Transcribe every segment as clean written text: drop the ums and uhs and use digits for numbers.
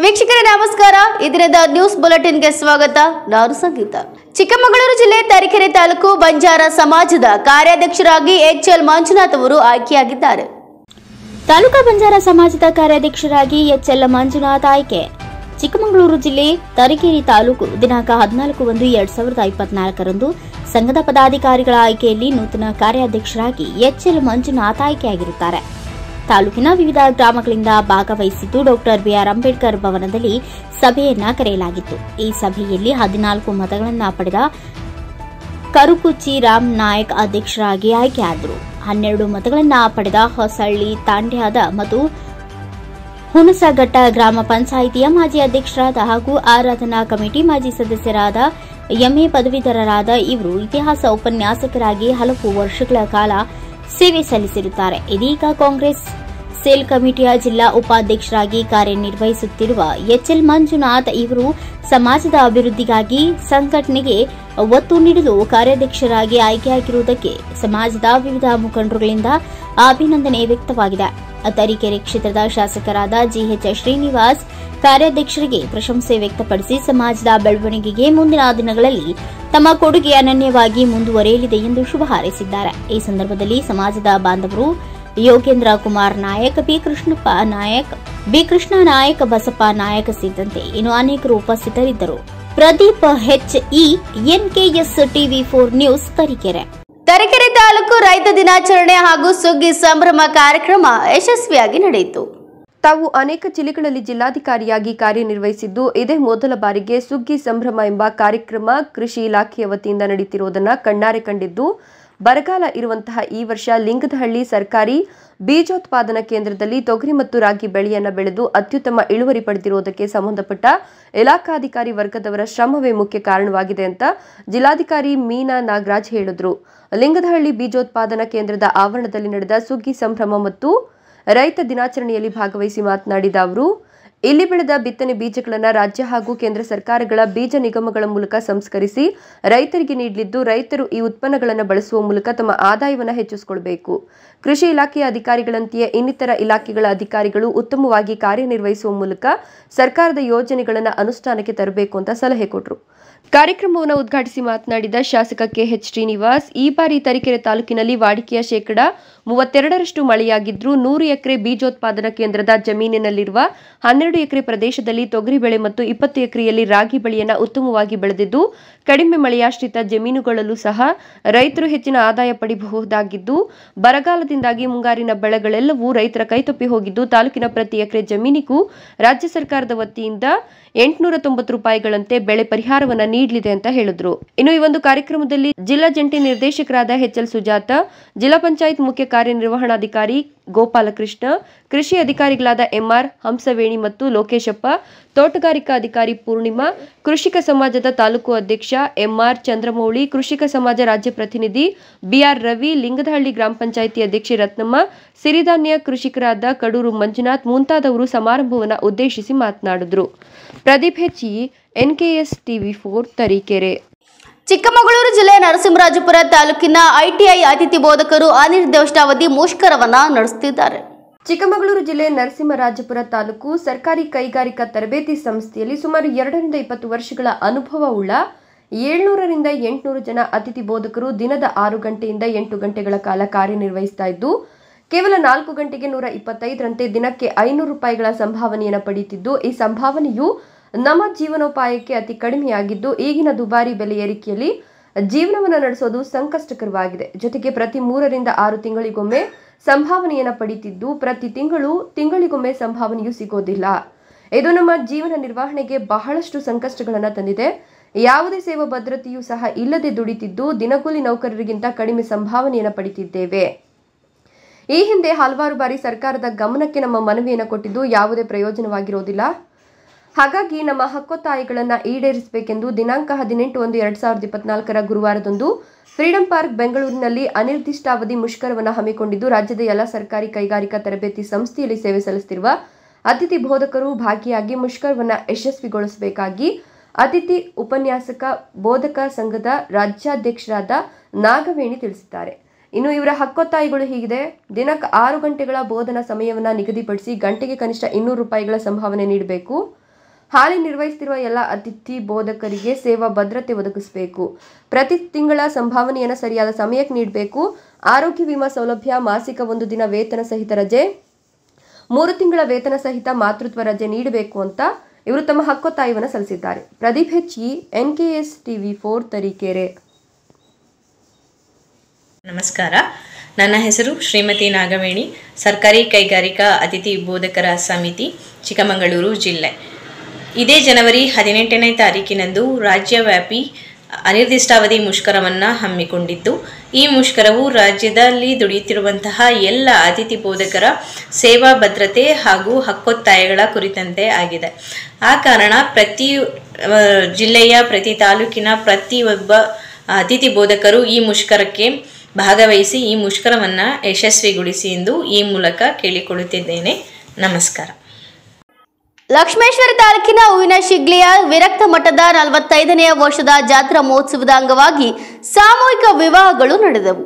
ವೀಕ್ಷಕರೇ ನಮಸ್ಕಾರ. ಇದರಿಂದ ನ್ಯೂಸ್ ಬುಲೆಟಿನ್ಗೆ ಸ್ವಾಗತ. ನಾನು ಸಂಗೀತ. ಚಿಕ್ಕಮಗಳೂರು ಜಿಲ್ಲೆ ತರೀಕೆರೆ ತಾಲೂಕು ಬಂಜಾರ ಸಮಾಜದ ಕಾರ್ಯಾಧ್ಯಕ್ಷರಾಗಿ ಎಚ್ಎಲ್ ಮಂಜುನಾಥ್ ಅವರು ಆಯ್ಕೆಯಾಗಿದ್ದಾರೆ. ತಾಲೂಕಾ ಬಂಜಾರ ಸಮಾಜದ ಕಾರ್ಯಾಧ್ಯಕ್ಷರಾಗಿ ಎಚ್ಎಲ್ ಮಂಜುನಾಥ್ ಆಯ್ಕೆ. ಚಿಕ್ಕಮಗಳೂರು ಜಿಲ್ಲೆ ತರೀಕೆರೆ ತಾಲೂಕು ದಿನಾಂಕ 14/1/2024ರಂದು ಸಂಘದ ಪದಾಧಿಕಾರಿಗಳ ಆಯ್ಕೆಯಲ್ಲಿ ನೂತನ ಕಾರ್ಯಾಧ್ಯಕ್ಷರಾಗಿ ಎಚ್ಎಲ್ ಮಂಜುನಾಥ್ ಆಯ್ಕೆಯಾಗಿರುತ್ತಾರೆ. ತಾಲೂಕಿನ ವಿವಿಧ ಗ್ರಾಮಗಳಿಂದ ಭಾಗವಹಿಸಿದ್ದು ಡಾಕ್ಟರ್ ಬಿಆರ್ ಅಂಬೇಡ್ಕರ್ ಭವನದಲ್ಲಿ ಸಭೆಯನ್ನ ಕರೆಯಲಾಗಿತ್ತು. ಈ ಸಭೆಯಲ್ಲಿ 14 ಮತಗಳನ್ನು ಪಡೆದ ಕರುಕುಚ್ಚಿ ರಾಮ್ ನಾಯಕ್ ಅಧ್ಯಕ್ಷರಾಗಿ ಆಯ್ಕೆಯಾದರು. 12 ಮತಗಳನ್ನು ಪಡೆದ ಹೊಸಳ್ಳಿ ತಾಂಡ್ಯದ ಮತ್ತು ಹುಣಸಘಟ್ಟ ಗ್ರಾಮ ಪಂಚಾಯಿತಿಯ ಮಾಜಿ ಅಧ್ಯಕ್ಷರಾದ ಹಾಗೂ ಆರಾಧನಾ ಕಮಿಟಿ ಮಾಜಿ ಸದಸ್ಯರಾದ ಎಂಎ ಪದವೀಧರರಾದ ಇವರು ಇತಿಹಾಸ ಉಪನ್ಯಾಸಕರಾಗಿ ಹಲವು ವರ್ಷಗಳ ಕಾಲ ಸೇವೆ ಸಲ್ಲಿಸಿರುತ್ತಾರೆ. ಇದೀಗ ಕಾಂಗ್ರೆಸ್ ಸೇಲ್ ಕಮಿಟಿಯ ಜಿಲ್ಲಾ ಉಪಾಧ್ಯಕ್ಷರಾಗಿ ಕಾರ್ಯನಿರ್ವಹಿಸುತ್ತಿರುವ ಎಚ್ಎಲ್ ಮಂಜುನಾಥ್ ಇವರು ಸಮಾಜದ ಅಭಿವೃದ್ಧಿಗಾಗಿ ಸಂಘಟನೆಗೆ ಒತ್ತು ನೀಡಲು ಕಾರ್ಯಾಧ್ಯಕ್ಷರಾಗಿ ಆಯ್ಕೆಯಾಗಿರುವುದಕ್ಕೆ ಸಮಾಜದ ವಿವಿಧ ಮುಖಂಡರುಗಳಿಂದ ಅಭಿನಂದನೆ ವ್ಯಕ್ತವಾಗಿದೆ. ತರೀಕೆರೆ ಕ್ಷೇತ್ರದ ಶಾಸಕರಾದ ಜಿಎಚ್ ಶ್ರೀನಿವಾಸ್ ಕಾರ್ಯಾಧ್ಯಕ್ಷರಿಗೆ ಪ್ರಶಂಸೆ ವ್ಯಕ್ತಪಡಿಸಿ ಸಮಾಜದ ಬೆಳವಣಿಗೆಗೆ ಮುಂದಿನ ದಿನಗಳಲ್ಲಿ ತಮ್ಮ ಕೊಡುಗೆ ಅನನ್ಯವಾಗಿ ಮುಂದುವರಿಯಲಿದೆ ಎಂದು ಶುಭ ಹಾರೈಸಿದ್ದಾರೆ. ಈ ಸಂದರ್ಭದಲ್ಲಿ ಸಮಾಜದ ಬಾಂಧವರು ಯೋಗೇಂದ್ರ ಕುಮಾರ್ ನಾಯಕ್, ಬಿ ಕೃಷ್ಣ ನಾಯಕ್, ಬಸಪ್ಪ ನಾಯಕ್ ಸೇರಿದಂತೆ ಇನ್ನು ಅನೇಕರು ಉಪಸ್ಥಿತರಿದ್ದರು. Pradeep HE NKS TV4 news Tarikere. Tarikere taluk ರೈತ ದಿನಾಚರಣೆ ಹಾಗೂ ಸುಗ್ಗಿ ಸಂಭ್ರಮ ಕಾರ್ಯಕ್ರಮ ಯಶಸ್ವಿಯಾಗಿ ನಡೆಯಿತು. ತಾವು ಅನೇಕ ಜಿಲ್ಲೆಗಳಲ್ಲಿ ಜಿಲ್ಲಾಧಿಕಾರಿಯಾಗಿ ಕಾರ್ಯನಿರ್ವಹಿಸಿದ್ದು ಇದೇ ಮೊದಲ ಬಾರಿಗೆ ಸುಗ್ಗಿ ಸಂಭ್ರಮ ಎಂಬ ಕಾರ್ಯಕ್ರಮ ಕೃಷಿ ಇಲಾಖೆಯ ವತಿಯಿಂದ ನಡೆಯುತ್ತಿರುವುದನ್ನು ಕಣ್ಣಾರೆ ಕಂಡಿದ್ದು, ಬರಗಾಲ ಇರುವಂತಹ ಈ ವರ್ಷ ಲಿಂಗದಹಳ್ಳಿ ಸರ್ಕಾರಿ ಬೀಜೋತ್ಪಾದನಾ ಕೇಂದ್ರದಲ್ಲಿ ತೊಗರಿ ಮತ್ತು ರಾಗಿ ಬೆಳೆಯನ್ನು ಬೆಳೆದು ಅತ್ಯುತ್ತಮ ಇಳುವರಿ ಪಡೆದಿರುವುದಕ್ಕೆ ಸಂಬಂಧಪಟ್ಟ ಇಲಾಖಾಧಿಕಾರಿ ವರ್ಗದವರ ಶ್ರಮವೇ ಮುಖ್ಯ ಕಾರಣವಾಗಿದೆ ಅಂತ ಜಿಲ್ಲಾಧಿಕಾರಿ ಮೀನಾ ನಾಗರಾಜ್ ಹೇಳಿದರು. ಲಿಂಗದಹಳ್ಳಿ ಬೀಜೋತ್ಪಾದನಾ ಕೇಂದ್ರದ ಆವರಣದಲ್ಲಿ ನಡೆದ ಸುಗ್ಗಿ ಸಂಭ್ರಮ ಮತ್ತು ರೈತ ದಿನಾಚರಣೆಯಲ್ಲಿ ಭಾಗವಹಿಸಿ ಮಾತನಾಡಿದ ಅವರು, ಇಲ್ಲಿ ಬೆಳೆದ ಬಿತ್ತನೆ ಬೀಜಗಳನ್ನು ರಾಜ್ಯ ಹಾಗೂ ಕೇಂದ್ರ ಸರ್ಕಾರಗಳ ಬೀಜ ನಿಗಮಗಳ ಮೂಲಕ ಸಂಸ್ಕರಿಸಿ ರೈತರಿಗೆ ನೀಡಲಿದ್ದು, ರೈತರು ಈ ಉತ್ಪನ್ನಗಳನ್ನು ಬಳಸುವ ಮೂಲಕ ತಮ್ಮ ಆದಾಯವನ್ನು ಹೆಚ್ಚಿಸಿಕೊಳ್ಳಬೇಕು. ಕೃಷಿ ಇಲಾಖೆಯ ಅಧಿಕಾರಿಗಳಂತೆಯೇ ಇನ್ನಿತರ ಇಲಾಖೆಗಳ ಅಧಿಕಾರಿಗಳು ಉತ್ತಮವಾಗಿ ಕಾರ್ಯನಿರ್ವಹಿಸುವ ಮೂಲಕ ಸರ್ಕಾರದ ಯೋಜನೆಗಳನ್ನು ಅನುಷ್ಠಾನಕ್ಕೆ ತರಬೇಕು ಅಂತ ಸಲಹೆ ಕೊಟ್ಟರು. ಕಾರ್ಯಕ್ರಮವನ್ನು ಉದ್ಘಾಟಿಸಿ ಮಾತನಾಡಿದ ಶಾಸಕ KH ಶ್ರೀನಿವಾಸ್, ಈ ಬಾರಿ ತರೀಕೆರೆ ತಾಲೂಕಿನಲ್ಲಿ ವಾಡಿಕೆಯ 32% ಮಳೆಯಾಗಿದ್ರೂ 100 ಎಕರೆ ಬೀಜೋತ್ಪಾದನಾ ಕೇಂದ್ರದ ಜಮೀನಿನಲ್ಲಿರುವ 12 ಎಕರೆ ಪ್ರದೇಶದಲ್ಲಿ ತೊಗರಿ ಬೆಳೆ ಮತ್ತು 20 ಎಕರೆಯಲ್ಲಿ ರಾಗಿ ಬೆಳೆಯನ್ನು ಉತ್ತಮವಾಗಿ ಬೆಳೆದಿದ್ದು, ಕಡಿಮೆ ಮಳೆಯಾಶ್ರಿತ ಜಮೀನುಗಳಲ್ಲೂ ಸಹ ರೈತರು ಹೆಚ್ಚಿನ ಆದಾಯ ಪಡೆಯಬಹುದಾಗಿದ್ದು, ಬರಗಾಲದಿಂದಾಗಿ ಮುಂಗಾರಿನ ಬೆಳೆಗಳೆಲ್ಲವೂ ರೈತರ ಕೈತಪ್ಪಿ ಹೋಗಿದ್ದು, ತಾಲೂಕಿನ ಪ್ರತಿ ಎಕರೆ ಜಮೀನಿಗೂ ರಾಜ್ಯ ಸರ್ಕಾರದ ವತಿಯಿಂದ 890 ರೂಪಾಯಿಗಳಂತೆ ಬೆಳೆ ಪರಿಹಾರವನ್ನು ನೀಡಲಿದೆ ಅಂತ ಹೇಳಿದ್ರು. ಇನ್ನು ಈ ಒಂದು ಕಾರ್ಯಕ್ರಮದಲ್ಲಿ ಜಿಲ್ಲಾ ಜಂಟಿ ನಿರ್ದೇಶಕರಾದ HL ಸುಜಾತ, ಜಿಲ್ಲಾ ಪಂಚಾಯತ್ ಮುಖ್ಯ ಕಾರ್ಯನಿರ್ವಹಣಾಧಿಕಾರಿ ಗೋಪಾಲಕೃಷ್ಣ, ಕೃಷಿ ಅಧಿಕಾರಿಗಳಾದ MR ಹಂಸವೇಣಿ ಮತ್ತು ಲೋಕೇಶಪ್ಪ, ತೋಟಗಾರಿಕಾ ಅಧಿಕಾರಿ ಪೂರ್ಣಿಮಾ, ಕೃಷಿಕ ಸಮಾಜದ ತಾಲೂಕು ಅಧ್ಯಕ್ಷ MR ಚಂದ್ರಮೌಳಿ, ಕೃಷಿಕ ಸಮಾಜ ರಾಜ್ಯ ಪ್ರತಿನಿಧಿ BR ರವಿ, ಲಿಂಗದಹಳ್ಳಿ ಗ್ರಾಮ ಪಂಚಾಯಿತಿ ಅಧ್ಯಕ್ಷೆ ರತ್ನಮ್ಮ, ಸಿರಿಧಾನ್ಯ ಕೃಷಿಕರಾದ ಕಡೂರು ಮಂಜುನಾಥ್ ಮುಂತಾದವರು ಸಮಾರಂಭವನ್ನು ಉದ್ದೇಶಿಸಿ ಮಾತನಾಡಿದರು. Pradeep HE NKS TV4 Tarikere. Chikkamagaluru ಜಿಲ್ಲೆ ನರಸಿಂಹರಾಜಪುರ ತಾಲೂಕಿನ ITI ಅತಿಥಿ ಬೋಧಕರು ಅನಿರ್ದಿಷ್ಟಾವಧಿ ಮುಷ್ಕರವನ್ನ ನಡೆಸುತ್ತಿದ್ದಾರೆ. ಚಿಕ್ಕಮಗಳೂರು ಜಿಲ್ಲೆ ನರಸಿಂಹರಾಜಪುರ ತಾಲೂಕು ಸರ್ಕಾರಿ ಕೈಗಾರಿಕಾ ತರಬೇತಿ ಸಂಸ್ಥೆಯಲ್ಲಿ ಸುಮಾರು 2 ರಿಂದ 20 ವರ್ಷಗಳ ಅನುಭವವುಳ್ಳ 700 ರಿಂದ 800 ಜನ ಅತಿಥಿ ಬೋಧಕರು ದಿನದ 6 ಗಂಟೆಯಿಂದ 8 ಗಂಟೆಗಳ ಕಾಲ ಕಾರ್ಯನಿರ್ವಹಿಸ್ತಾ ಇದ್ದು, ಕೇವಲ 4 ಗಂಟೆಗೆ 125ರಂತೆ ದಿನಕ್ಕೆ 500 ರೂಪಾಯಿಗಳ ಸಂಭಾವನೆಯನ್ನು ಪಡೆಯುತ್ತಿದ್ದು, ಈ ಸಂಭಾವನೆಯು ನಮ್ಮ ಜೀವನೋಪಾಯಕ್ಕೆ ಅತಿ ಕಡಿಮೆಯಾಗಿದ್ದು, ಈಗಿನ ದುಬಾರಿ ಬೆಲೆ ಏರಿಕೆಯಲ್ಲಿ ಜೀವನವನ್ನು ನಡೆಸೋದು ಸಂಕಷ್ಟಕರವಾಗಿದೆ. ಜೊತೆಗೆ ಪ್ರತಿ 3 ರಿಂದ 6 ತಿಂಗಳಿಗೊಮ್ಮೆ ಸಂಭಾವನೆಯನ್ನು ಪಡೆಯುತ್ತಿದ್ದು, ಪ್ರತಿ ತಿಂಗಳಿಗೊಮ್ಮೆ ಸಂಭಾವನೆಯೂ ಸಿಗೋದಿಲ್ಲ. ಇದು ನಮ್ಮ ಜೀವನ ನಿರ್ವಹಣೆಗೆ ಬಹಳಷ್ಟು ಸಂಕಷ್ಟಗಳನ್ನು ತಂದಿದೆ. ಯಾವುದೇ ಸೇವಾ ಭದ್ರತೆಯೂ ಸಹ ಇಲ್ಲದೆ ದುಡಿತಿದ್ದು, ದಿನಗೂಲಿ ನೌಕರರಿಗಿಂತ ಕಡಿಮೆ ಸಂಭಾವನೆಯನ್ನು ಪಡೆಯುತ್ತಿದ್ದೇವೆ. ಈ ಹಿಂದೆ ಹಲವಾರು ಬಾರಿ ಸರ್ಕಾರದ ಗಮನಕ್ಕೆ ನಮ್ಮ ಮನವಿಯನ್ನು ಕೊಟ್ಟಿದ್ದು ಯಾವುದೇ ಪ್ರಯೋಜನವಾಗಿರೋದಿಲ್ಲ. ಹಾಗಾಗಿ ನಮ್ಮ ಹಕ್ಕೊತ್ತಾಯಗಳನ್ನು ಈಡೇರಿಸಬೇಕೆಂದು ದಿನಾಂಕ 18/1/2024 ಗುರುವಾರದಂದು ಫ್ರೀಡಂ ಪಾರ್ಕ್ ಬೆಂಗಳೂರಿನಲ್ಲಿ ಅನಿರ್ದಿಷ್ಟಾವಧಿ ಮುಷ್ಕರವನ್ನು ಹಮ್ಮಿಕೊಂಡಿದ್ದು, ರಾಜ್ಯದ ಎಲ್ಲ ಸರ್ಕಾರಿ ಕೈಗಾರಿಕಾ ತರಬೇತಿ ಸಂಸ್ಥೆಯಲ್ಲಿ ಸೇವೆ ಸಲ್ಲಿಸುತ್ತಿರುವ ಅತಿಥಿ ಬೋಧಕರು ಭಾಗಿಯಾಗಿ ಮುಷ್ಕರವನ್ನು ಯಶಸ್ವಿಗೊಳಿಸಬೇಕಾಗಿ ಅತಿಥಿ ಉಪನ್ಯಾಸಕ ಬೋಧಕ ಸಂಘದ ರಾಜ್ಯಾಧ್ಯಕ್ಷರಾದ ನಾಗವೇಣಿ ತಿಳಿಸಿದ್ದಾರೆ. ಇನ್ನು ಇವರ ಹಕ್ಕೊತ್ತಾಯಗಳು ಹೀಗಿದೆ. ದಿನಕ್ಕೆ 6 ಗಂಟೆಗಳ ಬೋಧನಾ ಸಮಯವನ್ನು ನಿಗದಿಪಡಿಸಿ ಗಂಟೆಗೆ ಕನಿಷ್ಠ 200 ರೂಪಾಯಿಗಳ ಸಂಭಾವನೆ ನೀಡಬೇಕು. ಹಾಲಿ ನಿರ್ವಹಿಸುತ್ತಿರುವ ಎಲ್ಲ ಅತಿಥಿ ಬೋಧಕರಿಗೆ ಸೇವಾ ಭದ್ರತೆ ಒದಗಿಸಬೇಕು. ಪ್ರತಿ ತಿಂಗಳ ಸಂಭಾವನೆಯನ್ನು ಸರಿಯಾದ ಸಮಯಕ್ಕೆ ನೀಡಬೇಕು. ಆರೋಗ್ಯ ವಿಮಾ ಸೌಲಭ್ಯ, ಮಾಸಿಕ 1 ದಿನ ವೇತನ ಸಹಿತ ರಜೆ, 3 ತಿಂಗಳ ವೇತನ ಸಹಿತ ಮಾತೃತ್ವ ರಜೆ ನೀಡಬೇಕು ಅಂತ ಇವರು ತಮ್ಮ ಹಕ್ಕೊತ್ತಾಯವನ್ನು ಸಲ್ಲಿಸಿದ್ದಾರೆ. ಪ್ರದೀಪ್ ಹೆಚ್ಚಿ, NKS TV4 ತರೀಕೆರೆ. ನಮಸ್ಕಾರ. ನನ್ನ ಹೆಸರು ಶ್ರೀಮತಿ ನಾಗವೇಣಿ, ಸರ್ಕಾರಿ ಕೈಗಾರಿಕಾ ಅತಿಥಿ ಬೋಧಕರ ಸಮಿತಿ, ಚಿಕ್ಕಮಗಳೂರು ಜಿಲ್ಲೆ. ಇದೇ ಜನವರಿ 18ನೇ ತಾರೀಕಿನಂದು ರಾಜ್ಯವ್ಯಾಪಿ ಅನಿರ್ದಿಷ್ಟಾವಧಿ ಮುಷ್ಕರವನ್ನು ಹಮ್ಮಿಕೊಂಡಿದ್ದು, ಈ ಮುಷ್ಕರವು ರಾಜ್ಯದಲ್ಲಿ ದುಡಿಯುತ್ತಿರುವಂತಹ ಎಲ್ಲ ಅತಿಥಿ ಬೋಧಕರ ಸೇವಾ ಭದ್ರತೆ ಹಾಗೂ ಹಕ್ಕೊತ್ತಾಯಗಳ ಕುರಿತಂತೆ ಆಗಿದೆ. ಆ ಕಾರಣ ಪ್ರತಿ ಜಿಲ್ಲೆಯ, ಪ್ರತಿ ತಾಲೂಕಿನ ಪ್ರತಿಯೊಬ್ಬ ಅತಿಥಿ ಬೋಧಕರು ಈ ಮುಷ್ಕರಕ್ಕೆ ಭಾಗವಹಿಸಿ ಈ ಮುಷ್ಕರವನ್ನು ಯಶಸ್ವಿಗೊಳಿಸಿ ಎಂದು ಈ ಮೂಲಕ ಕೇಳಿಕೊಳ್ಳುತ್ತಿದ್ದೇನೆ. ನಮಸ್ಕಾರ. ಲಕ್ಷ್ಮೇಶ್ವರ ತಾಲೂಕಿನ ಹೂವಿನಶಿಗ್ಲಿಯ ವಿರಕ್ತ ಮಠದ 45ನೇ ವರ್ಷದ ಜಾತ್ರಾ ಮಹೋತ್ಸವದ ಅಂಗವಾಗಿ ಸಾಮೂಹಿಕ ವಿವಾಹಗಳು ನಡೆದವು.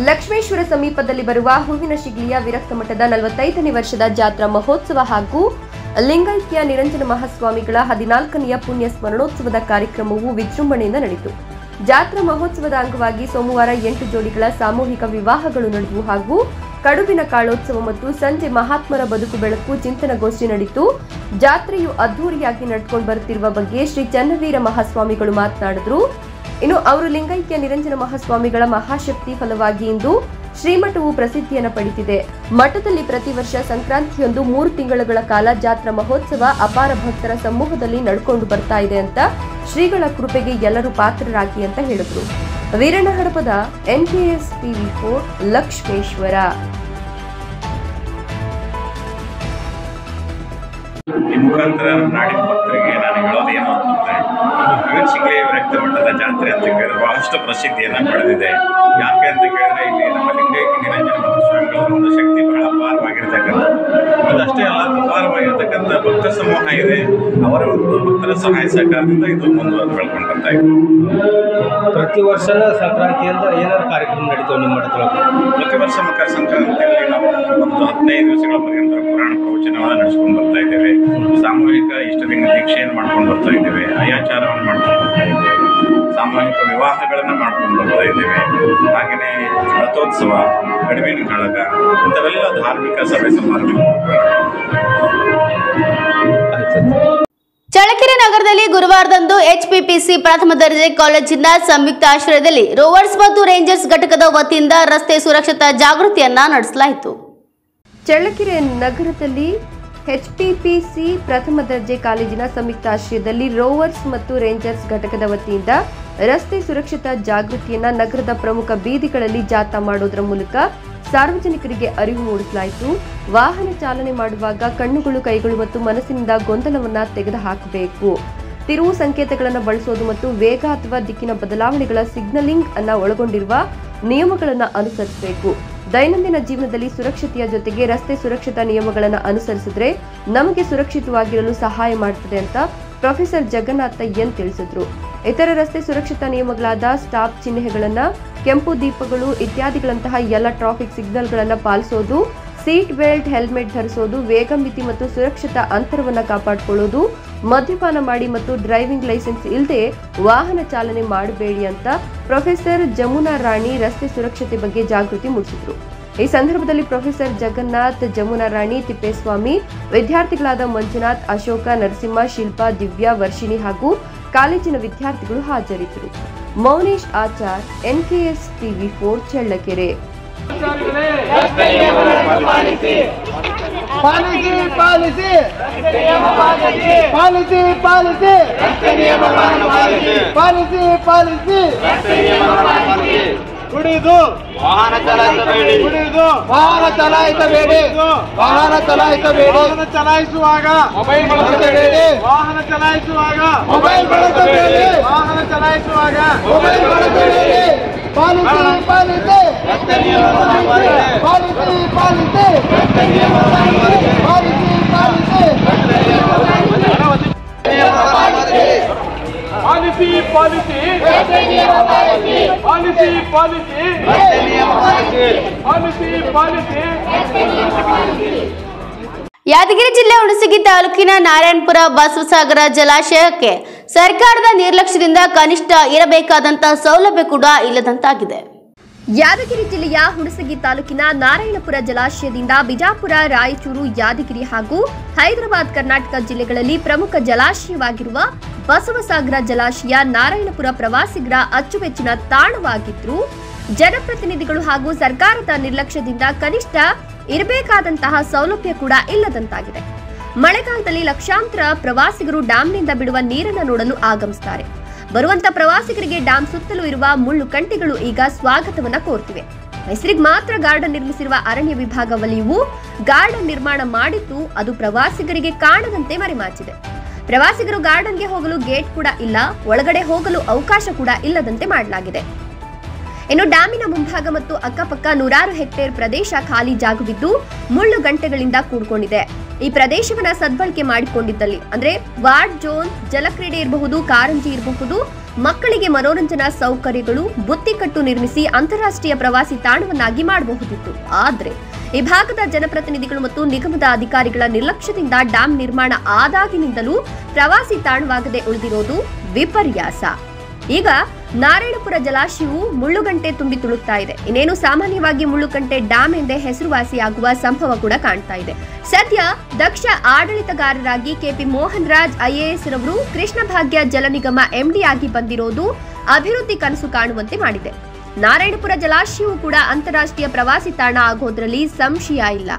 ಲಕ್ಷ್ಮೇಶ್ವರ ಸಮೀಪದಲ್ಲಿ ಬರುವ ಹೂವಿನಶಿಗ್ಲಿಯ ವಿರಕ್ತ ಮಠದ 45ನೇ ವರ್ಷದ ಜಾತ್ರಾ ಮಹೋತ್ಸವ ಹಾಗೂ ಲಿಂಗೈಕ್ಯ ನಿರಂಜನ ಮಹಾಸ್ವಾಮಿಗಳ 14ನೆಯ ಪುಣ್ಯ ಸ್ಮರಣೋತ್ಸವದ ಕಾರ್ಯಕ್ರಮವು ವಿಜೃಂಭಣೆಯಿಂದ ನಡೆಯಿತು. ಜಾತ್ರಾ ಮಹೋತ್ಸವದ ಅಂಗವಾಗಿ ಸೋಮವಾರ 8 ಜೋಡಿಗಳ ಸಾಮೂಹಿಕ ವಿವಾಹಗಳು ನಡೆದವು ಹಾಗೂ ಕಡುಬಿನ ಕಾಳೋತ್ಸವ ಮತ್ತು ಸಂಜೆ ಮಹಾತ್ಮರ ಬದುಕು ಬೆಳಕು ಚಿಂತನಗೋಷ್ಠಿ ನಡೆಯಿತು. ಜಾತ್ರೆಯು ಅದ್ದೂರಿಯಾಗಿ ನಡೆದುಕೊಂಡು ಬರುತ್ತಿರುವ ಬಗ್ಗೆ ಶ್ರೀ ಚನ್ನವೀರ ಮಹಾಸ್ವಾಮಿಗಳು ಮಾತನಾಡಿದರು. ಇನ್ನು ಅವರು ಲಿಂಗೈಕ್ಯ ನಿರಂಜನ ಮಹಾಸ್ವಾಮಿಗಳ ಮಹಾಶಕ್ತಿ ಫಲವಾಗಿ ಇಂದು ಶ್ರೀಮಠವು ಪ್ರಸಿದ್ಧಿಯನ್ನು ಪಡೆದಿದೆ. ಮಠದಲ್ಲಿ ಪ್ರತಿ ವರ್ಷ ಸಂಕ್ರಾಂತಿಯೊಂದು 3 ತಿಂಗಳುಗಳ ಕಾಲ ಜಾತ್ರಾ ಮಹೋತ್ಸವ ಅಪಾರ ಭಕ್ತರ ಸಮೂಹದಲ್ಲಿ ನಡ್ಕೊಂಡು ಬರ್ತಾ ಇದೆ ಅಂತ ಶ್ರೀಗಳ ಕೃಪೆಗೆ ಎಲ್ಲರೂ ಪಾತ್ರರಾಗಿ ಅಂತ ಹೇಳಿದ್ರು. Veeranna Hadapada, NKS TV4 Lakshmeshwar. ಈ ಮುಖಾಂತರ ನಾಡಿನ ಭಕ್ತರಿಗೆ ನಾನು ಹೇಳೋದೇನು ಅಂತಂದ್ರೆ, ಹೂವಿನಶಿಗ್ಲಿ ವಿರಕ್ತ ಮಠದ ಜಾತ್ರೆ ಅಂತ ಕೇಳಿದ್ರೆ ಬಹಳಷ್ಟು ಪ್ರಸಿದ್ಧಿಯನ್ನು ಪಡೆದಿದೆ. ಯಾಕೆ ಅಂತ ಕೇಳಿದ್ರೆ ಇಲ್ಲಿ ನಮ್ಮ ಲಿಂಗೈಕ್ಯ ನಿರಂಜನ ಮಹಾಸ್ವಾಮಿಗಳ ಒಂದು ಶಕ್ತಿ ಬಹಳ ಅಪಾರವಾಗಿರ್ತಕ್ಕಂಥದ್ದು. ಅದಷ್ಟೇ ಅಲ್ಲ, ಅಪಾರವಾಗಿರ್ತಕ್ಕಂಥ ಭಕ್ತ ಸಮೂಹ ಇದೆ. ಅವರ ಒಂದು ಭಕ್ತರ ಸಹಾಯ ಸಹಕಾರದಿಂದ ಇದು ಮುಂದುವರೆದು ಬೆಳ್ಕೊಂಡು ಬರ್ತಾ ಇದೆ. ಪ್ರತಿ ವರ್ಷನೂ ಸಂಕ್ರಾಂತಿಯಿಂದ ಏನಾದ್ರು ಕಾರ್ಯಕ್ರಮ ನಡೀತಾವೆ ನಿಮ್ಮ ಮಠದೊಳಗೆ? ಪ್ರತಿ ವರ್ಷ ಮಕರ ಸಂಕ್ರಾಂತಿಯಲ್ಲಿ ನಾವು ಒಂದು 15 ದಿವಸಗಳ ಪರ್ಯಂತ ಪುರಾಣ ಪ್ರವಚನವನ್ನು ನಡೆಸ್ಕೊಂಡು ಬರ್ತಾ ಇದ್ದೇವೆ. ಸಾಮೂಹಿಕ ಇಷ್ಟಲಿಂಗ ದೀಕ್ಷೆಯನ್ನು ಮಾಡ್ಕೊಂಡು ಬರ್ತಾ ಇದ್ದೇವೆ. ಅಯಾಚಾರವನ್ನು ಮಾಡ್ಕೊಂಡು ಬರ್ತಾ ಇದ್ದೇವೆ. ಸಾಮೂಹಿಕ ವಿವಾಹಗಳನ್ನು ಮಾಡ್ಕೊಂಡು ಬರ್ತಾ ಇದ್ದೇವೆ. ಹಾಗೆಯೇ ರಥೋತ್ಸವ, ಕಡುಬಿನ ಕಾಳಗ, ಇಂಥವೆಲ್ಲ ಧಾರ್ಮಿಕ ಸಭೆ ಸಮಾರಂಭಗಳು. ಚಳ್ಳಕೆರೆ ನಗರದಲ್ಲಿ ಗುರುವಾರದಂದು HPPC ಪ್ರಥಮ ದರ್ಜೆ ಕಾಲೇಜಿನ ಸಂಯುಕ್ತ ಆಶ್ರಯದಲ್ಲಿ ರೋವರ್ಸ್ ಮತ್ತು ರೇಂಜರ್ಸ್ ಘಟಕದ ವತಿಯಿಂದ ರಸ್ತೆ ಸುರಕ್ಷತಾ ಜಾಗೃತಿಯನ್ನ ನಡೆಸಲಾಯಿತು. ಚಳ್ಳಕೆರೆ ನಗರದಲ್ಲಿ HPPC ಪ್ರಥಮ ದರ್ಜೆ ಕಾಲೇಜಿನ ಸಂಯುಕ್ತ ಆಶ್ರಯದಲ್ಲಿ ರೋವರ್ಸ್ ಮತ್ತು ರೇಂಜರ್ಸ್ ಘಟಕದ ವತಿಯಿಂದ ರಸ್ತೆ ಸುರಕ್ಷತಾ ಜಾಗೃತಿಯನ್ನ ನಗರದ ಪ್ರಮುಖ ಬೀದಿಗಳಲ್ಲಿ ಜಾಥಾ ಮಾಡೋದರ ಮೂಲಕ ಸಾರ್ವಜನಿಕರಿಗೆ ಅರಿವು ಮೂಡಿಸಲಾಯಿತು. ವಾಹನ ಚಾಲನೆ ಮಾಡುವಾಗ ಕಣ್ಣುಗಳು, ಕೈಗಳು ಮತ್ತು ಮನಸ್ಸಿನಿಂದ ಗೊಂದಲವನ್ನ ತೆಗೆದುಹಾಕಬೇಕು. ತಿರುವು ಸಂಕೇತಗಳನ್ನು ಬಳಸೋದು ಮತ್ತು ವೇಗ ಅಥವಾ ದಿಕ್ಕಿನ ಬದಲಾವಣೆಗಳ ಸಿಗ್ನಲಿಂಗ್ ಅನ್ನ ಒಳಗೊಂಡಿರುವ ನಿಯಮಗಳನ್ನು ಅನುಸರಿಸಬೇಕು. ದೈನಂದಿನ ಜೀವನದಲ್ಲಿ ಸುರಕ್ಷತೆಯ ಜೊತೆಗೆ ರಸ್ತೆ ಸುರಕ್ಷತಾ ನಿಯಮಗಳನ್ನು ಅನುಸರಿಸಿದ್ರೆ ನಮಗೆ ಸುರಕ್ಷಿತವಾಗಿರಲು ಸಹಾಯ ಮಾಡುತ್ತದೆ ಅಂತ ಪ್ರೊಫೆಸರ್ ಜಗನ್ನಾಥ ಎನ್ ತಿಳಿಸಿದ್ರು. ಇತರ ರಸ್ತೆ ಸುರಕ್ಷತಾ ನಿಯಮಗಳಾದ ಸ್ಟಾಪ್ ಚಿಹ್ನೆಗಳನ್ನ, ಕೆಂಪು ದೀಪಗಳು ಇತ್ಯಾದಿಗಳಂತಹ ಎಲ್ಲ ಟ್ರಾಫಿಕ್ ಸಿಗ್ನಲ್ಗಳನ್ನು ಪಾಲಿಸೋದು, ಸೀಟ್ ಬೆಲ್ಟ್, ಹೆಲ್ಮೆಟ್ ಧರಿಸೋದು, ವೇಗ ಮಿತಿ ಮತ್ತು ಸುರಕ್ಷತಾ ಅಂತರವನ್ನು ಕಾಪಾಡಿಕೊಳ್ಳೋದು, ಮದ್ಯಪಾನ ಮಾಡಿ ಮತ್ತು ಡ್ರೈವಿಂಗ್ ಲೈಸೆನ್ಸ್ ಇಲ್ಲದೆ ವಾಹನ ಚಾಲನೆ ಮಾಡಬೇಡಿ ಅಂತ ಪ್ರೊಫೆಸರ್ ಜಮುನಾ ರಾಣಿ ರಸ್ತೆ ಸುರಕ್ಷತೆ ಬಗ್ಗೆ ಜಾಗೃತಿ ಮೂಡಿಸಿದ್ರು. ಈ ಸಂದರ್ಭದಲ್ಲಿ ಪ್ರೊಫೆಸರ್ ಜಗನ್ನಾಥ್, ಜಮುನಾ ರಾಣಿ, ತಿಪ್ಪೇಸ್ವಾಮಿ, ವಿದ್ಯಾರ್ಥಿಗಳಾದ ಮಂಜುನಾಥ್, ಅಶೋಕ, ನರಸಿಂಹ, ಶಿಲ್ಪಾ, ದಿವ್ಯಾ, ವರ್ಷಿಣಿ ಹಾಗೂ ಕಾಲೇಜಿನ ವಿದ್ಯಾರ್ಥಿಗಳು ಹಾಜರಿದ್ದರು. Mounesh Achar, NKS TV4 Challakere. ಕುಡಿದು ವಾಹನ ಚಲಾಯಿಸಬೇಡಿ. ವಾಹನ ಚಲಾಯಿಸಬೇಡಿ. ವಾಹನ ಚಲಾಯಿಸಬೇಡಿ. ವಾಹನ ಚಲಾಯಿಸುವಾಗ ಮೊಬೈಲ್ ಬಳಸಬೇಡಿ. ವಾಹನ ಚಲಾಯಿಸುವಾಗ ಮೊಬೈಲ್ ಬಳಸಬೇಡಿ. ವಾಹನ ಚಲಾಯಿಸುವಾಗ ಮೊಬೈಲ್ ಬಳಸಬೇಡಿ. ಪಾಲಿಸಿ ಪಾಲಿಸಿ ರಸ್ತೆ ನಿಯಮಗಳನ್ನು ಪಾಲಿಸಿ. ಪಾಲಿಸಿ ಪಾಲಿಸಿ ರಸ್ತೆ ನಿಯಮಗಳನ್ನು ಪಾಲಿಸಿ. ಪಾಲಿಸಿ ಪಾಲಿಸಿ ರಸ್ತೆ ನಿಯಮಗಳನ್ನು ಪಾಲಿಸಿ. ಪಾಲಿಸಿ ಪಾಲಿಸಿ ರಸ್ತೆ ನಿಯಮ ಪಾಲಿಸಿ. ಪಾಲಿಸಿ ಪಾಲಿಸಿ ರಸ್ತೆ ನಿಯಮ ಪಾಲಿಸಿ. ಪಾಲಿಸಿ ಪಾಲಿಸಿ ರಸ್ತೆ ನಿಯಮ ಪಾಲಿಸಿ. ಯಾದಗಿರಿ ಜಿಲ್ಲೆ ಹುಣಸಗಿ ತಾಲೂಕಿನ ನಾರಾಯಣಪುರ ಬಸವಸಾಗರ ಜಲಾಶಯಕ್ಕೆ ಸರ್ಕಾರದ ನಿರ್ಲಕ್ಷ್ಯದಿಂದ ಕನಿಷ್ಠ ಇರಬೇಕಾದಂತಹ ಸೌಲಭ್ಯ ಕೂಡ ಇಲ್ಲದಂತಾಗಿದೆ. ಯಾದಗಿರಿ ಜಿಲ್ಲೆಯ ಹುಣಸಗಿ ತಾಲೂಕಿನ ನಾರಾಯಣಪುರ ಜಲಾಶಯದಿಂದ ಬಿಜಾಪುರ, ರಾಯಚೂರು, ಯಾದಗಿರಿ ಹಾಗೂ ಹೈದರಾಬಾದ್ ಕರ್ನಾಟಕ ಜಿಲ್ಲೆಗಳಲ್ಲಿ ಪ್ರಮುಖ ಜಲಾಶಯವಾಗಿರುವ ಬಸವಸಾಗರ ಜಲಾಶಯ ನಾರಾಯಣಪುರ ಪ್ರವಾಸಿಗರ ಅಚ್ಚುಮೆಚ್ಚಿನ ತಾಣವಾಗಿದ್ದರೂ ಜನಪ್ರತಿನಿಧಿಗಳು ಹಾಗೂ ಸರ್ಕಾರದ ನಿರ್ಲಕ್ಷ್ಯದಿಂದ ಕನಿಷ್ಠ ಇರಬೇಕಾದಂತಹ ಸೌಲಭ್ಯ ಕೂಡ ಇಲ್ಲದಂತಾಗಿದೆ. ಮಳೆಗಾಲದಲ್ಲಿ ಲಕ್ಷಾಂತರ ಪ್ರವಾಸಿಗರು ಡ್ಯಾಂನಿಂದ ಬಿಡುವ ನೀರನ್ನು ನೋಡಲು ಆಗಮಿಸುತ್ತಾರೆ. ಬರುವಂತ ಪ್ರವಾಸಿಗರಿಗೆ ಡ್ಯಾಂ ಸುತ್ತಲೂ ಇರುವ ಮುಳ್ಳು ಕಂಟಿಗಳು ಈಗ ಸ್ವಾಗತವನ್ನ ಕೋರ್ತಿವೆ. ಹೆಸರಿಗೆ ಮಾತ್ರ ಗಾರ್ಡನ್ ನಿರ್ಮಿಸಿರುವ ಅರಣ್ಯ ವಿಭಾಗ ವಲಯವು ಗಾರ್ಡನ್ ನಿರ್ಮಾಣ ಮಾಡಿದ್ದು ಅದು ಪ್ರವಾಸಿಗರಿಗೆ ಕಾಣದಂತೆ ಮರೆಮಾಚಿದೆ. ಪ್ರವಾಸಿಗರು ಗಾರ್ಡನ್ಗೆ ಹೋಗಲು ಗೇಟ್ ಕೂಡ ಇಲ್ಲ, ಒಳಗಡೆ ಹೋಗಲು ಅವಕಾಶ ಕೂಡ ಇಲ್ಲದಂತೆ ಮಾಡಲಾಗಿದೆ. ಇನ್ನು ಡ್ಯಾಮಿನ ಮುಂಭಾಗ ಮತ್ತು ಅಕ್ಕಪಕ್ಕ ನೂರಾರು ಹೆಕ್ಟೇರ್ ಪ್ರದೇಶ ಖಾಲಿ ಜಾಗವಿದ್ದು ಮುಳ್ಳು ಗಂಟೆಗಳಿಂದ ಕೂಡಿಕೊಂಡಿದೆ. ಈ ಪ್ರದೇಶವನ್ನ ಸದ್ಬಳಕೆ ಮಾಡಿಕೊಂಡಿದ್ದಲ್ಲಿ ಅಂದ್ರೆ ವಾರ್ಡ್ ಜೋನ್, ಜಲಕ್ರೀಡೆ ಇರಬಹುದು, ಕಾರಂಜಿ ಇರಬಹುದು, ಮಕ್ಕಳಿಗೆ ಮನೋರಂಜನಾ ಸೌಕರ್ಯಗಳು, ಬುತ್ತಿಕಟ್ಟು ನಿರ್ಮಿಸಿ ಅಂತಾರಾಷ್ಟ್ರೀಯ ಪ್ರವಾಸಿ ತಾಣವನ್ನಾಗಿ ಮಾಡಬಹುದಿತ್ತು. ಆದ್ರೆ ಈ ಭಾಗದ ಜನಪ್ರತಿನಿಧಿಗಳು ಮತ್ತು ನಿಗಮದ ಅಧಿಕಾರಿಗಳ ನಿರ್ಲಕ್ಷ್ಯದಿಂದ ಡ್ಯಾಂ ನಿರ್ಮಾಣ ಆದಾಗಿನಿಂದಲೂ ಪ್ರವಾಸಿ ತಾಣವಾಗದೆ ಉಳಿದಿರೋದು ವಿಪರ್ಯಾಸ. ಈಗ ನಾರಾಯಣಪುರ ಜಲಾಶಯವು ಮುಳ್ಳುಗಂಟೆ ತುಂಬಿ ತುಳುಕ್ತಾ ಇದೆ. ಇನ್ನೇನು ಸಾಮಾನ್ಯವಾಗಿ ಮುಳ್ಳುಗಂಟೆ ಡ್ಯಾಂ ಎಂದೇ ಹೆಸರುವಾಸಿಯಾಗುವ ಸಂಭವ ಕೂಡ ಕಾಣ್ತಾ ಇದೆ. ಸದ್ಯ ದಕ್ಷ ಆಡಳಿತಗಾರರಾಗಿ ಕೆಪಿ ಮೋಹನ್ ರಾಜ್ ಐಎಎಸ್ ರವರು ಕೃಷ್ಣ ಭಾಗ್ಯ ಜಲ ನಿಗಮ ಎಂಡಿ ಆಗಿ ಬಂದಿರೋದು ಅಭಿವೃದ್ಧಿ ಕನಸು ಕಾಣುವಂತೆ ಮಾಡಿದೆ. ನಾರಾಯಣಪುರ ಜಲಾಶಯವು ಕೂಡ ಅಂತಾರಾಷ್ಟ್ರೀಯ ಪ್ರವಾಸಿ ತಾಣ ಆಗೋದ್ರಲ್ಲಿ ಸಂಶಯ ಇಲ್ಲ.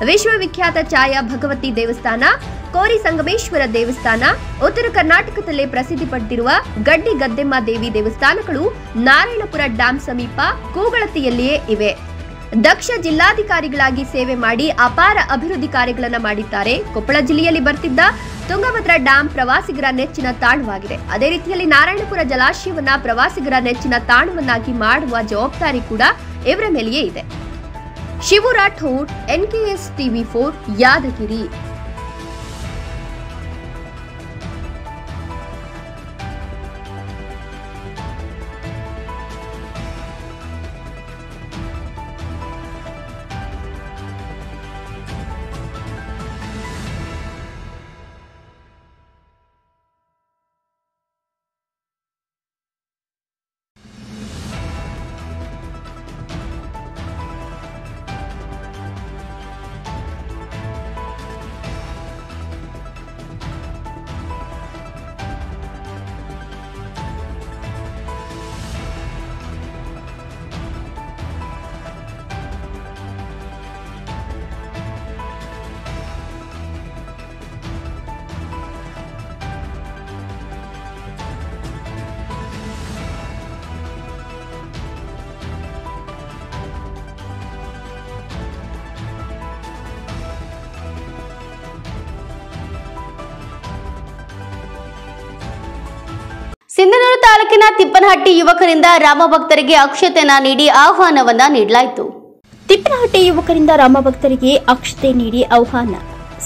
ವಿಶ್ವವಿಖ್ಯಾತ ಛಾಯಾ ಭಗವತಿ ದೇವಸ್ಥಾನ, ಕೋರಿ ಸಂಗಮೇಶ್ವರ ದೇವಸ್ಥಾನ, ಉತ್ತರ ಕರ್ನಾಟಕದಲ್ಲೇ ಪ್ರಸಿದ್ಧಿ ಪಡೆದಿರುವ ಗಡ್ಡಿ ಗದ್ದೆಮ್ಮ ದೇವಿ ದೇವಸ್ಥಾನಗಳು ನಾರಾಯಣಪುರ ಡ್ಯಾಂ ಸಮೀಪ ಕೂಗಳತೆಯಲ್ಲಿಯೇ ಇವೆ. ದಕ್ಷ ಜಿಲ್ಲಾಧಿಕಾರಿಗಳಾಗಿ ಸೇವೆ ಮಾಡಿ ಅಪಾರ ಅಭಿವೃದ್ಧಿ ಕಾರ್ಯಗಳನ್ನು ಮಾಡಿದ್ದಾರೆ. ಕೊಪ್ಪಳ ಜಿಲ್ಲೆಯಲ್ಲಿ ಬರ್ತಿದ್ದ ತುಂಗಭದ್ರಾ ಡ್ಯಾಂ ಪ್ರವಾಸಿಗರ ನೆಚ್ಚಿನ ತಾಣವಾಗಿದೆ. ಅದೇ ರೀತಿಯಲ್ಲಿ ನಾರಾಯಣಪುರ ಜಲಾಶಯವನ್ನ ಪ್ರವಾಸಿಗರ ನೆಚ್ಚಿನ ತಾಣವನ್ನಾಗಿ ಮಾಡುವ ಜವಾಬ್ದಾರಿ ಕೂಡ ಇವರ ಮೇಲೆಯೇ ಇದೆ. Shivu Rathod, NKS TV4, Yadgir. ಸಿಂಧನೂರು ತಾಲೂಕಿನ ತಿಪ್ಪನಹಟ್ಟಿ ಯುವಕರಿಂದ ರಾಮಭಕ್ತರಿಗೆ ಅಕ್ಷತೆಯನ್ನ ನೀಡಿ ಆಹ್ವಾನವನ್ನ ನೀಡಲಾಯಿತು. ತಿಪ್ಪನಹಟ್ಟಿ ಯುವಕರಿಂದ ರಾಮಭಕ್ತರಿಗೆ ಅಕ್ಷತೆ ನೀಡಿ ಆಹ್ವಾನ.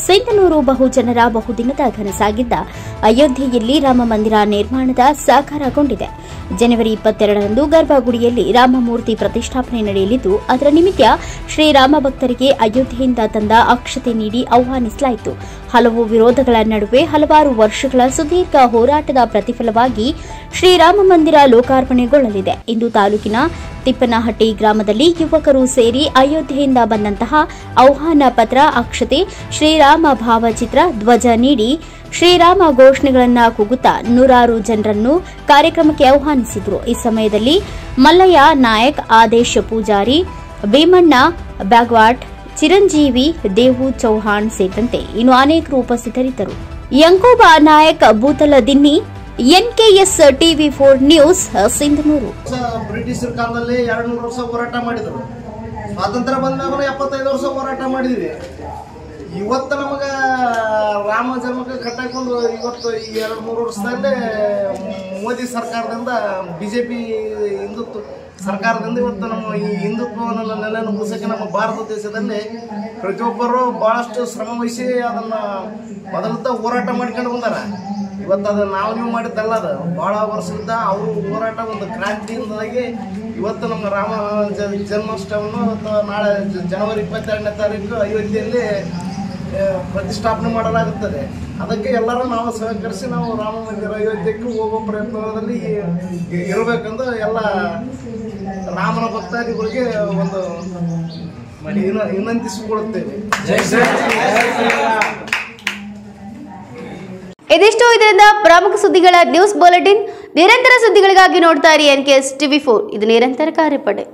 ಸಿಂಧನೂರು ಬಹುಜನರ ಬಹುದಿನದ ಕನಸಾಗಿದ್ದ ಅಯೋಧ್ಯೆಯಲ್ಲಿ ರಾಮ ಮಂದಿರ ನಿರ್ಮಾಣದ ಸಾಕಾರಗೊಂಡಿದೆ. ಜನವರಿ 22ರಂದು ಗರ್ಭಗುಡಿಯಲ್ಲಿ ರಾಮಮೂರ್ತಿ ಪ್ರತಿಷ್ಠಾಪನೆ ನಡೆಯಲಿದ್ದು, ಅದರ ನಿಮಿತ್ತ ಶ್ರೀರಾಮ ಭಕ್ತರಿಗೆ ಅಯೋಧ್ಯೆಯಿಂದ ತಂದ ಅಕ್ಷತೆ ನೀಡಿ ಆಹ್ವಾನಿಸಲಾಯಿತು. ಹಲವು ವಿರೋಧಗಳ ನಡುವೆ ಹಲವಾರು ವರ್ಷಗಳ ಸುದೀರ್ಘ ಹೋರಾಟದ ಪ್ರತಿಫಲವಾಗಿ ಶ್ರೀರಾಮ ಮಂದಿರ ಲೋಕಾರ್ಪಣೆಗೊಳ್ಳಲಿದೆ. ಇಂದು ತಾಲೂಕಿನ ತಿಪ್ಪನಹಟ್ಟಿ ಗ್ರಾಮದಲ್ಲಿ ಯುವಕರು ಸೇರಿ ಅಯೋಧ್ಯೆಯಿಂದ ಬಂದಂತಹ ಆಹ್ವಾನ ಪತ್ರ, ಅಕ್ಷತೆ, ಶ್ರೀರಾಮ ಭಾವಚಿತ್ರ, ಧ್ವಜ ನೀಡಿ ಶ್ರೀರಾಮ ಘೋಷಣೆಗಳನ್ನು ಕೂಗುತ್ತಾ ನೂರಾರು ಜನರನ್ನು ಕಾರ್ಯಕ್ರಮಕ್ಕೆ ಆಹ್ವಾನಿಸಿದರು. ಈ ಸಮಯದಲ್ಲಿ ಮಲ್ಲಯ್ಯ ನಾಯಕ್, ಆದೇಶ್ ಪೂಜಾರಿ, ಭೀಮಣ್ಣ ಬ್ಯಾಗ್ವಾಟ್, ಚಿರಂಜೀವಿ, ದೇವು ಚೌಹಾಣ್ ಸೇರಿದಂತೆ ಇನ್ನು ಅನೇಕರು ಉಪಸ್ಥಿತರಿದ್ದರು. Yankoba Nayak, Bootala Dinni, NKS TV4 news, Sindhanur. ಬ್ರಿಟಿಷರ ಕಾಲದಲ್ಲಿ 200 ವರ್ಷ ಹೋರಾಟ ಮಾಡಿದ್ರು. ಸ್ವಾತಂತ್ರ್ಯ ಬಂದಾಗ 75 ವರ್ಷ ಹೋರಾಟ ಮಾಡಿದ್ವಿ. ಇವತ್ತು ನಮಗ ರಾಮ ಜನ್ಮಕ್ಕೆ ಕಟ್ಟಾಕೊಂಡು ಇವತ್ತು ಈ 2-3 ವರ್ಷದಲ್ಲೇ ಮೋದಿ ಸರ್ಕಾರದಿಂದ BJP ಹಿಂದುತ್ವ ಸರ್ಕಾರದಿಂದ ಇವತ್ತು ನಮ್ಮ ಈ ಹಿಂದುತ್ವವನ್ನು ನೆಲೆಯನ್ನು ಮುಗಿಸೋಕೆ ನಮ್ಮ ಭಾರತ ದೇಶದಲ್ಲಿ ಪ್ರತಿಯೊಬ್ಬರು ಬಹಳಷ್ಟು ಶ್ರಮ ವಹಿಸಿ ಅದನ್ನು ಮೊದಲಿದ್ದ ಹೋರಾಟ ಮಾಡ್ಕೊಂಡು ಬಂದಾರ. ಇವತ್ತು ಅದು ನೀವು ಮಾಡಿದ್ದಲ್ಲ, ಅದು ಭಾಳ ವರ್ಷದಿಂದ ಅವರು ಹೋರಾಟ ಒಂದು ಕ್ರಾಂತಿಯಿಂದಾಗಿ ಇವತ್ತು ನಮ್ಮ ರಾಮ ಜನ್ಮಾಷ್ಟಮಿಯನ್ನು ಇವತ್ತು ನಾಳೆ ಜನವರಿ 22ನೇ ತಾರೀಕು ಅಯೋಧ್ಯೆಯಲ್ಲಿ ಪ್ರತಿಷ್ಠಾಪನೆ ಮಾಡಲಾಗುತ್ತದೆ. ಅದಕ್ಕೆ ಎಲ್ಲರೂ ನಾವು ಸಹಕರಿಸಿ ನಾವು ರಾಮ ಮಂದಿರ ಅಯೋಧ್ಯಕ್ಕೆ ಹೋಗೋ ಪ್ರಯತ್ನದಲ್ಲಿ ಇರಬೇಕೆಂದು ಎಲ್ಲ ರಾಮನ ಭಕ್ತಾದಿಗಳಿಗೆ ಒಂದು ವಿನಂತಿಸಿಕೊಳ್ಳುತ್ತೇವೆ. ಇದಿಷ್ಟು ಇದರಿಂದ ಪ್ರಮುಖ ಸುದ್ದಿಗಳ ನ್ಯೂಸ್ ಬುಲೆಟಿನ್. ನಿರಂತರ ಸುದ್ದಿಗಳಿಗಾಗಿ ನೋಡ್ತಾ ಇರಿ NKS TV4. ಇದು ನಿರಂತರ ಕಾರ್ಯಪಡೆ.